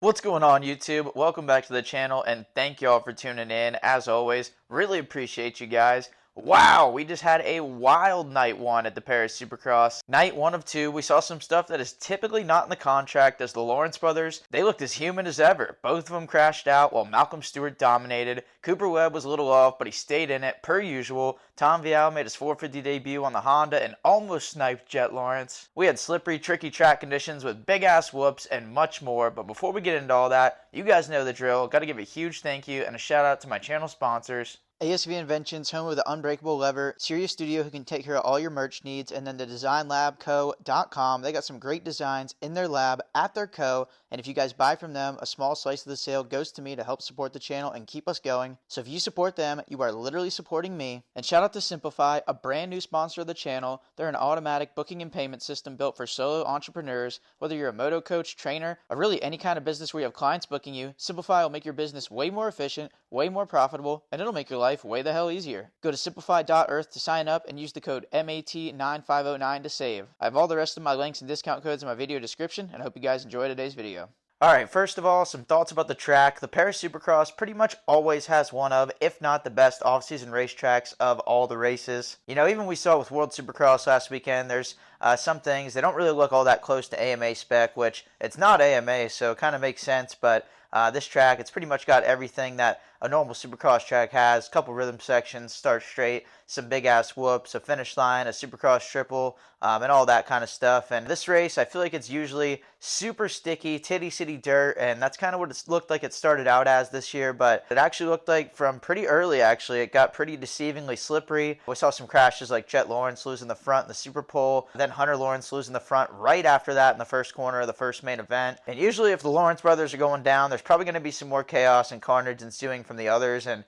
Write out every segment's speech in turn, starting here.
What's going on, YouTube? Welcome back to the channel and thank y'all for tuning in. As always, really appreciate you guys. Wow, we just had a wild night one at the Paris Supercross. Night one of two, we saw some stuff that is typically not in the contract as the Lawrence brothers. They looked as human as ever. Both of them crashed out while Malcolm Stewart dominated. Cooper Webb was a little off, but he stayed in it per usual. Tom Vial made his 450 debut on the Honda and almost sniped Jet Lawrence. We had slippery, tricky track conditions with big ass whoops and much more, but before we get into all that, you guys know the drill. Gotta give a huge thank you and a shout out to my channel sponsors. ASV Inventions, home of the unbreakable lever, serious studio who can take care of all your merch needs, and then the designlabco.com. They got some great designs in their lab at their co, and if you guys buy from them, a small slice of the sale goes to me to help support the channel and keep us going. So if you support them, you are literally supporting me. And shout out to Simplify, a brand new sponsor of the channel. They're an automatic booking and payment system built for solo entrepreneurs. Whether you're a moto coach, trainer, or really any kind of business where you have clients booking you, Simplify will make your business way more efficient, way more profitable, and it'll make your life way the hell easier. Go to simplify.earth to sign up and use the code MAT9509 to save. I have all the rest of my links and discount codes in my video description, and I hope you guys enjoy today's video. Alright, first of all, some thoughts about the track. The Paris Supercross pretty much always has one of, if not the best off-season racetracks of all the races. You know, even we saw with World Supercross last weekend, there's some things, they don't really look all that close to AMA spec, which it's not AMA, so it kind of makes sense, but this track, it's pretty much got everything that a normal Supercross track has. A couple rhythm sections, start straight, some big-ass whoops, a finish line, a Supercross triple, and all that kind of stuff. And this race, I feel like it's usually super sticky, titty city dirt, and that's kind of what it looked like it started out as this year, but it actually looked like from pretty early, actually, it got pretty deceivingly slippery. We saw some crashes like Jet Lawrence losing the front in the Super Pole, then Hunter Lawrence losing the front right after that in the first corner of the first main event. And usually if the Lawrence brothers are going down, there's probably going to be some more chaos and carnage ensuing from the others. And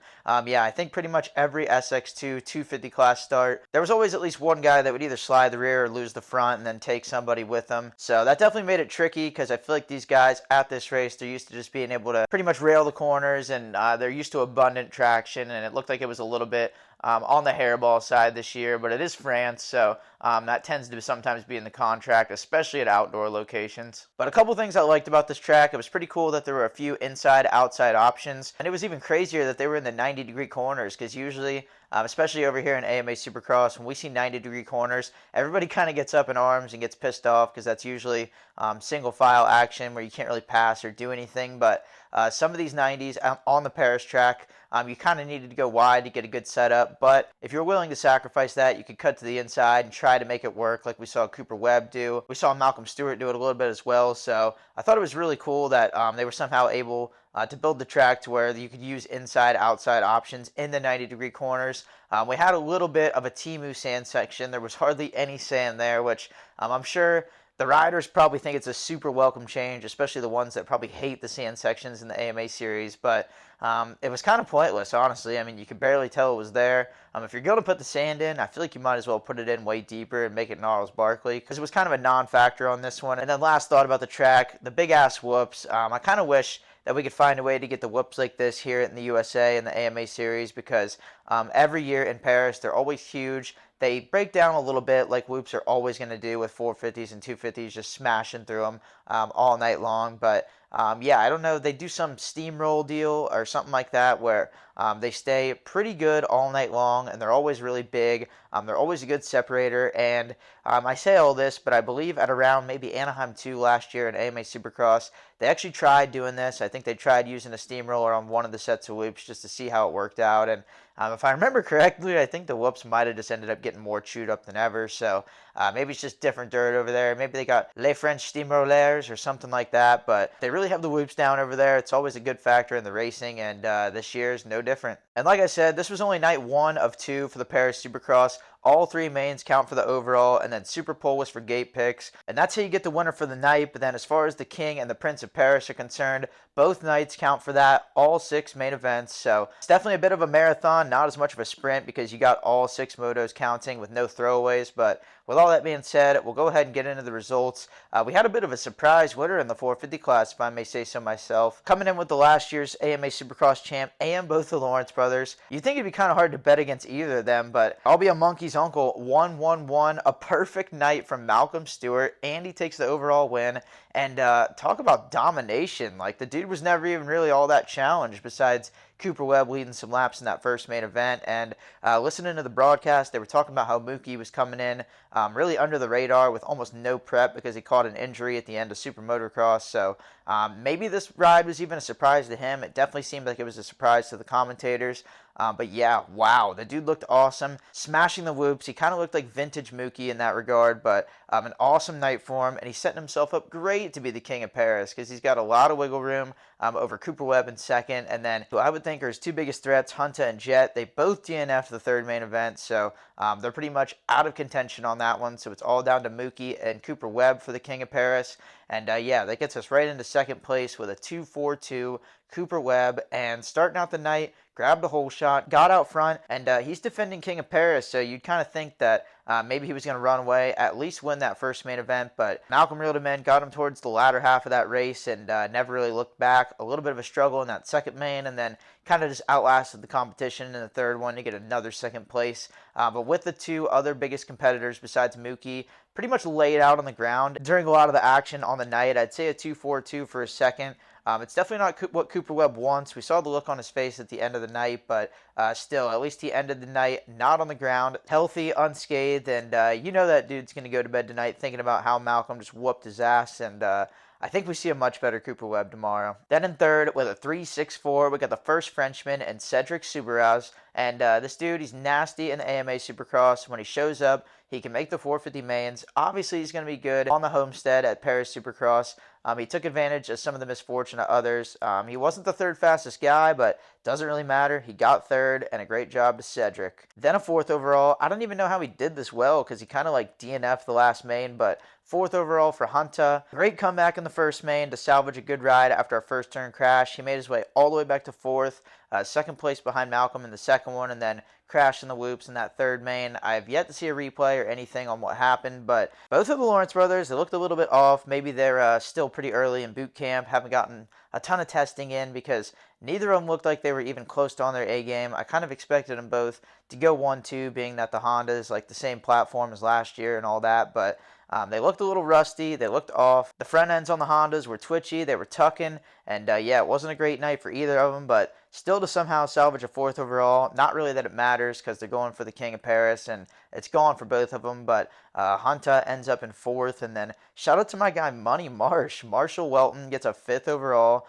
yeah, I think pretty much every SX2 250 class start, there was always at least one guy that would either slide the rear or lose the front and then take somebody with them. So that definitely made it tricky because I feel like these guys at this race, they're used to just being able to pretty much rail the corners, and they're used to abundant traction, and it looked like it was a little bit on the hairball side this year, but it is France, so that tends to sometimes be in the contract, especially at outdoor locations. But a couple things I liked about this track, it was pretty cool that there were a few inside-outside options, and it was even crazier that they were in the 90-degree corners, because usually, especially over here in AMA Supercross, when we see 90-degree corners, everybody kind of gets up in arms and gets pissed off, because that's usually single-file action where you can't really pass or do anything, but some of these 90s on the Paris track, you kind of needed to go wide to get a good setup, but if you're willing to sacrifice that, you could cut to the inside and try to make it work like we saw Cooper Webb do. We saw Malcolm Stewart do it a little bit as well, so I thought it was really cool that they were somehow able to build the track to where you could use inside-outside options in the 90-degree corners. We had a little bit of a Temu sand section. There was hardly any sand there, which I'm sure the riders probably think it's a super welcome change, especially the ones that probably hate the sand sections in the AMA series, but it was kind of pointless, honestly. I mean, you could barely tell it was there. If you're going to put the sand in, I feel like you might as well put it in way deeper and make it Gnarls Barkley, because it was kind of a non-factor on this one. And then last thought about the track, the big-ass whoops. I kind of wish that we could find a way to get the whoops like this here in the USA in the AMA series, because every year in Paris, they're always huge. They break down a little bit like whoops are always going to do with 450s and 250s, just smashing through them all night long. But yeah, I don't know. They do some steamroll deal or something like that where they stay pretty good all night long, and they're always really big. They're always a good separator, and I say all this, but I believe at around maybe Anaheim 2 last year in AMA Supercross, they actually tried doing this. I think they tried using a steamroller on one of the sets of whoops just to see how it worked out, and if I remember correctly, I think the whoops might have just ended up getting more chewed up than ever, so maybe it's just different dirt over there. Maybe they got Les French Steamrollers or something like that, but they really have the whoops down over there. It's always a good factor in the racing, and this year's no different. And like I said, this was only night 1 of 2 for the Paris Supercross. All 3 mains count for the overall, and then Super Pole was for gate picks. And that's how you get the winner for the night. But then as far as the King and the Prince of Paris are concerned, both nights count for that, all 6 main events. So it's definitely a bit of a marathon, not as much of a sprint, because you got all 6 motos counting with no throwaways. But with all that being said, we'll go ahead and get into the results. We had a bit of a surprise winner in the 450 class, if I may say so myself. Coming in with the last year's AMA Supercross champ and both the Lawrence brothers. You'd think it'd be kind of hard to bet against either of them, but I'll be a monkey's Mookie's uncle, 1-1-1, a perfect night from Malcolm Stewart, and he takes the overall win. And talk about domination. Like, the dude was never even really all that challenged besides Cooper Webb leading some laps in that first main event. And listening to the broadcast, they were talking about how Mookie was coming in really under the radar with almost no prep because he caught an injury at the end of Super Motocross. So maybe this ride was even a surprise to him. It definitely seemed like it was a surprise to the commentators. But yeah, wow, the dude looked awesome, smashing the whoops. He kind of looked like vintage Mookie in that regard, but an awesome night for him, and he's setting himself up great to be the king of Paris because he's got a lot of wiggle room over Cooper Webb in second, and then who I would think are his two biggest threats, Hunter and Jet. They both DNF'd the third main event, so they're pretty much out of contention on that one. So it's all down to Mookie and Cooper Webb for the king of Paris, and yeah, that gets us right into second place with a 2-4-2. Cooper Webb, and starting out the night, grabbed a hole shot, got out front, and he's defending King of Paris, so you'd kind of think that maybe he was going to run away, at least win that first main event, but Malcolm reeled him in, got him towards the latter half of that race, and never really looked back. A little bit of a struggle in that second main, and then kind of just outlasted the competition in the third one to get another second place. But with the two other biggest competitors besides Mookie, pretty much laid out on the ground during a lot of the action on the night. I'd say a 2-4-2 for a second. It's definitely not what Cooper Webb wants. We saw the look on his face at the end of the night, but still, at least he ended the night not on the ground, healthy, unscathed, and you know that dude's going to go to bed tonight thinking about how Malcolm just whooped his ass, and I think we see a much better Cooper Webb tomorrow. Then in third, with a 3-6-4, we got the first Frenchman and Cedric Soubeyras. And this dude, he's nasty in the AMA Supercross. When he shows up, he can make the 450 mains. Obviously, he's going to be good on the homestead at Paris Supercross. He took advantage of some of the misfortune of others. He wasn't the third fastest guy, but doesn't really matter. He got third, and a great job to Cedric. Then a fourth overall. I don't even know how he did this well because he kind of like DNF'd the last main, but fourth overall for Hunter. Great comeback in the first main to salvage a good ride after a first turn crash. He made his way all the way back to fourth, second place behind Malcolm in the second one, and then crashed in the whoops in that third main. I have yet to see a replay or anything on what happened, but both of the Lawrence brothers, they looked a little bit off. Maybe they're still pretty early in boot camp, haven't gotten a ton of testing in because neither of them looked like they were even close to on their A game. I kind of expected them both to go 1-2, being that the Honda is like the same platform as last year and all that, but they looked a little rusty. They looked off. The front ends on the Hondas were twitchy. They were tucking. And yeah, it wasn't a great night for either of them, but still to somehow salvage a fourth overall. Not really that it matters because they're going for the King of Paris, and it's gone for both of them. But Hunter ends up in fourth. And then shout out to my guy, Money Marsh. Marshall Welton gets a fifth overall.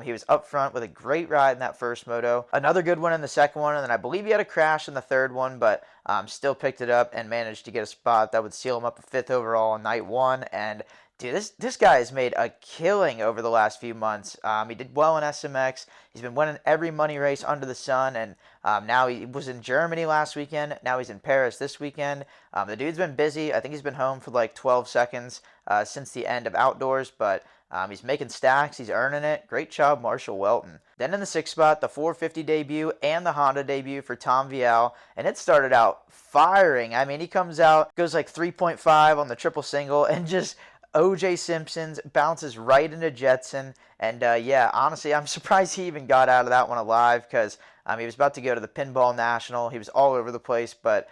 He was up front with a great ride in that first moto. Another good one in the second one, and then I believe he had a crash in the third one, but still picked it up and managed to get a spot that would seal him up a fifth overall on night one. And dude, this guy has made a killing over the last few months. He did well in SMX. He's been winning every money race under the sun, and now he was in Germany last weekend. Now he's in Paris this weekend. The dude's been busy. I think he's been home for like 12 seconds since the end of outdoors, but he's making stacks. He's earning it. Great job, Marshall Welton. Then in the sixth spot, the 450 debut and the Honda debut for Tom Vial, and it started out firing. I mean, he comes out, goes like 3.5 on the triple single, and just OJ Simpson's bounces right into Jetson. And yeah, honestly, I'm surprised he even got out of that one alive because he was about to go to the Pinball National. He was all over the place, but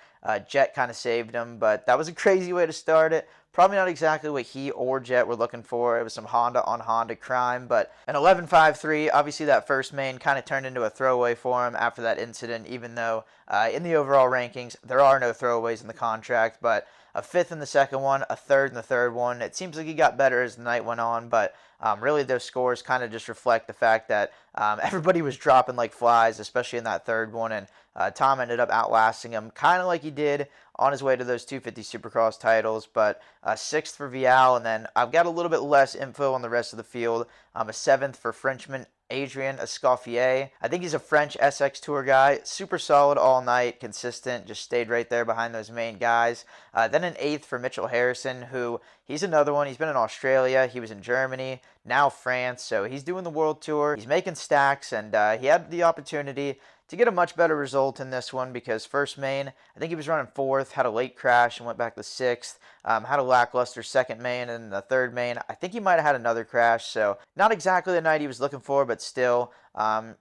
Jet kind of saved him. But that was a crazy way to start it. Probably not exactly what he or Jet were looking for. It was some Honda on Honda crime, but an 11.53, obviously that first main kind of turned into a throwaway for him after that incident, even though in the overall rankings, there are no throwaways in the contract, but a fifth in the second one, a third in the third one. It seems like he got better as the night went on, but really those scores kind of just reflect the fact that everybody was dropping like flies, especially in that third one, and Tom ended up outlasting him, kind of like he did on his way to those 250 Supercross titles, but sixth for Vial, and then I've got a little bit less info on the rest of the field. A seventh for Frenchman Adrien Escoffier. I think he's a French SX Tour guy. Super solid all night, consistent, just stayed right there behind those main guys. Then an eighth for Mitchell Harrison, who he's another one. He's been in Australia. He was in Germany, now France. So he's doing the world tour. He's making stacks, and he had the opportunity to get a much better result in this one because first main, I think he was running fourth, had a late crash and went back to sixth. Had a lackluster second main, and the third main, I think he might have had another crash. So not exactly the night he was looking for, but still,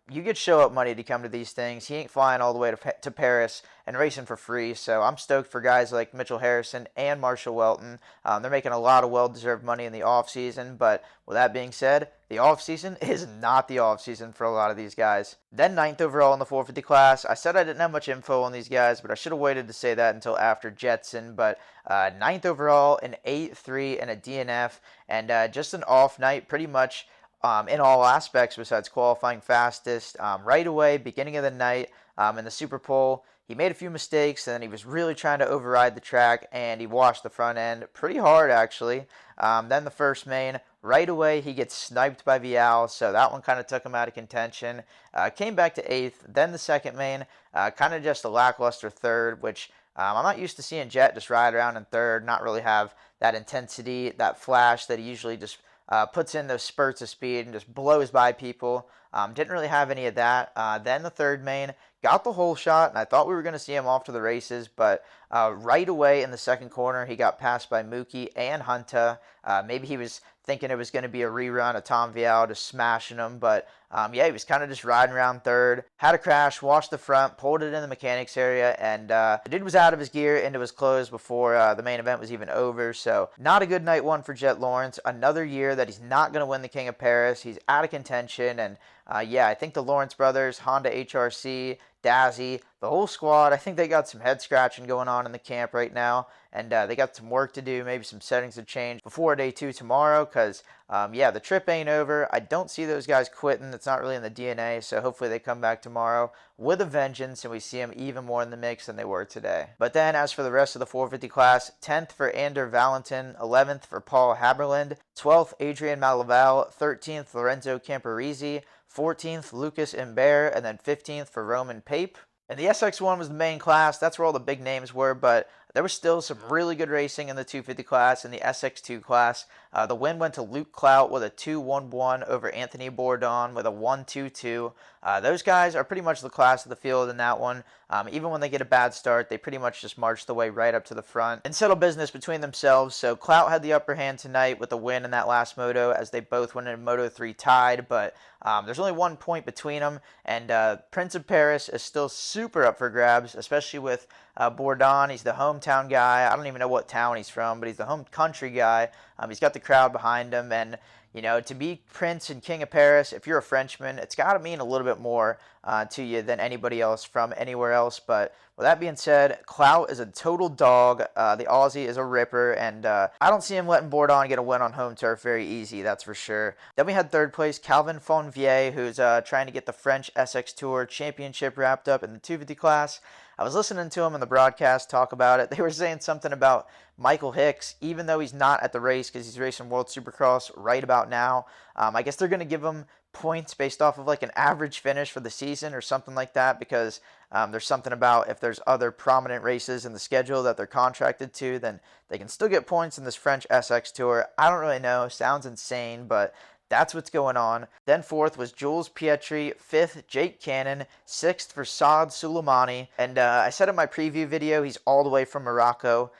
you get show up money to come to these things. He ain't flying all the way to Paris and racing for free. So I'm stoked for guys like Mitchell Harrison and Marshall Welton. They're making a lot of well-deserved money in the off season. But with that being said, the offseason is not the offseason for a lot of these guys. Then ninth overall in the 450 class. I said I didn't have much info on these guys, but I should have waited to say that until after Jetson. But ninth overall, an 8-3 and a DNF, and just an off night pretty much in all aspects besides qualifying fastest. Right away, beginning of the night in the Super Pole, he made a few mistakes, and then he was really trying to override the track, and he washed the front end pretty hard, actually. Then the first main, right away, he gets sniped by Vial, so that one kind of took him out of contention. Came back to eighth. Then the second main, kind of just a lackluster third, which I'm not used to seeing Jet just ride around in third, not really have that intensity, that flash that he usually just puts in those spurts of speed and just blows by people. Didn't really have any of that. Then the third main, got the whole shot, and I thought we were going to see him off to the races, but right away in the second corner, he got passed by Mookie and Hunta. Maybe he was thinking it was going to be a rerun of Tom Vial just smashing him, but yeah, he was kind of just riding around third. Had a crash, washed the front, pulled it in the mechanics area, and the dude was out of his gear into his clothes before the main event was even over. So not a good night one for Jet Lawrence. Another year that he's not going to win the King of Paris. He's out of contention, and yeah, I think the Lawrence brothers, Honda HRC, Dazzy, the whole squad, I think they got some head scratching going on in the camp right now, and they got some work to do, maybe some settings to change before day two tomorrow, because yeah, the trip ain't over. I don't see those guys quitting. It's not really in the DNA, so hopefully they come back tomorrow with a vengeance and we see them even more in the mix than they were today. But then as for the rest of the 450 class, 10th for Ander Valentin, 11th for Paul Haberland, 12th Adrian Malaval, 13th Lorenzo Camporizzi, 14th Lucas Imbert, and then 15th for Roman Pape. And the SX1 was the main class. That's where all the big names were, but there was still some really good racing in the 250 class and the SX2 class. The win went to Luke Clout with a 2-1-1 over Anthony Bourdon with a 1-2-2. Those guys are pretty much the class of the field in that one. Even when they get a bad start, they pretty much just march the way right up to the front and settle business between themselves. So Clout had the upper hand tonight with the win in that last moto as they both went in Moto 3 tied, but there's only 1 point between them, and Prince of Paris is still super up for grabs, especially with Bourdon. He's the hometown guy. I don't even know what town he's from, but he's the home country guy. He's got the crowd behind him, and you know, to be Prince and King of Paris, if you're a Frenchman, it's got to mean a little bit more to you than anybody else from anywhere else. But with that being said, Clout is a total dog. The Aussie is a ripper, and I don't see him letting Bourdon get a win on home turf very easy, that's for sure. Then we had third place Calvin Fonvier, who's trying to get the French SX Tour Championship wrapped up in the 250 class. I was listening to him on the broadcast talk about it. They were saying something about Michael Hicks, even though he's not at the race because he's racing World Supercross right about now. I guess they're going to give him points based off of like an average finish for the season or something like that, because there's something about if there's other prominent races in the schedule that they're contracted to, then they can still get points in this French SX Tour. I don't really know. Sounds insane, but that's what's going on. Then fourth was Jules Pietri, fifth Jake Cannon, sixth for Saad Suleimani, and I said in my preview video he's all the way from Morocco.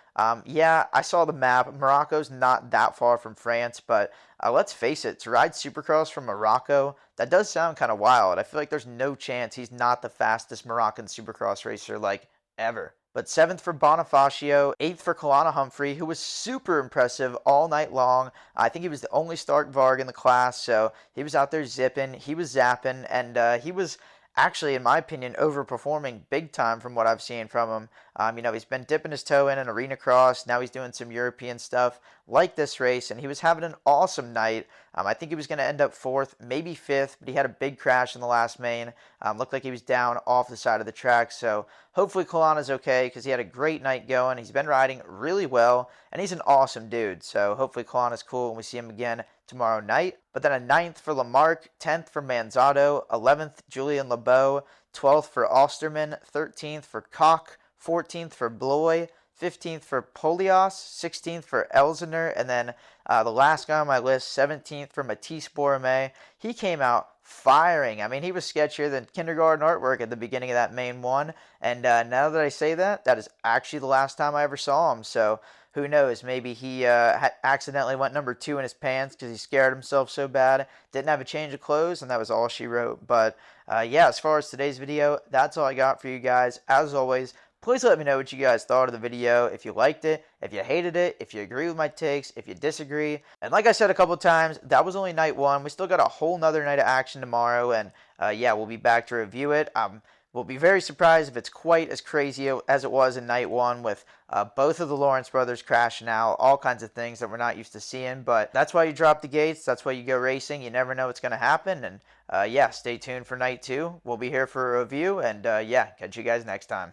Yeah, I saw the map. Morocco's not that far from France, but let's face it, to ride Supercross from Morocco, that does sound kind of wild. I feel like there's no chance he's not the fastest Moroccan Supercross racer, like, ever. But seventh for Bonifacio, eighth for Kalana Humphrey, who was super impressive all night long. I think he was the only Stark Varg in the class, so he was out there zipping, he was zapping, and he was actually, in my opinion, overperforming big time from what I've seen from him. You know, he's been dipping his toe in an arena cross. Now he's doing some European stuff like this race, and he was having an awesome night. I think he was going to end up fourth, maybe fifth, but he had a big crash in the last main. Looked like he was down off the side of the track, so hopefully Kalana's okay because he had a great night going. He's been riding really well, and he's an awesome dude, so hopefully Kalana's cool and we see him again tomorrow night. But then a ninth for Lamarck, 10th for Manzato, 11th Julian LeBeau, 12th for Osterman, 13th for Koch, 14th for Bloy, 15th for Polios, 16th for Elzener, and then the last guy on my list, 17th for Matisse Borame. He came out firing. I mean, he was sketchier than kindergarten artwork at the beginning of that main one. And now that I say that, that is actually the last time I ever saw him. So who knows? Maybe he accidentally went number 2 in his pants because he scared himself so bad. Didn't have a change of clothes, and that was all she wrote. But yeah, as far as today's video, that's all I got for you guys. As always, please let me know what you guys thought of the video, if you liked it, if you hated it, if you agree with my takes, if you disagree. And like I said a couple times, that was only night 1. We still got a whole nother night of action tomorrow, and yeah, we'll be back to review it. We'll be very surprised if it's quite as crazy as it was in night 1 with both of the Lawrence brothers crashing out, all kinds of things that we're not used to seeing. But that's why you drop the gates. That's why you go racing. You never know what's going to happen. And yeah, stay tuned for night 2. We'll be here for a review. And yeah, catch you guys next time.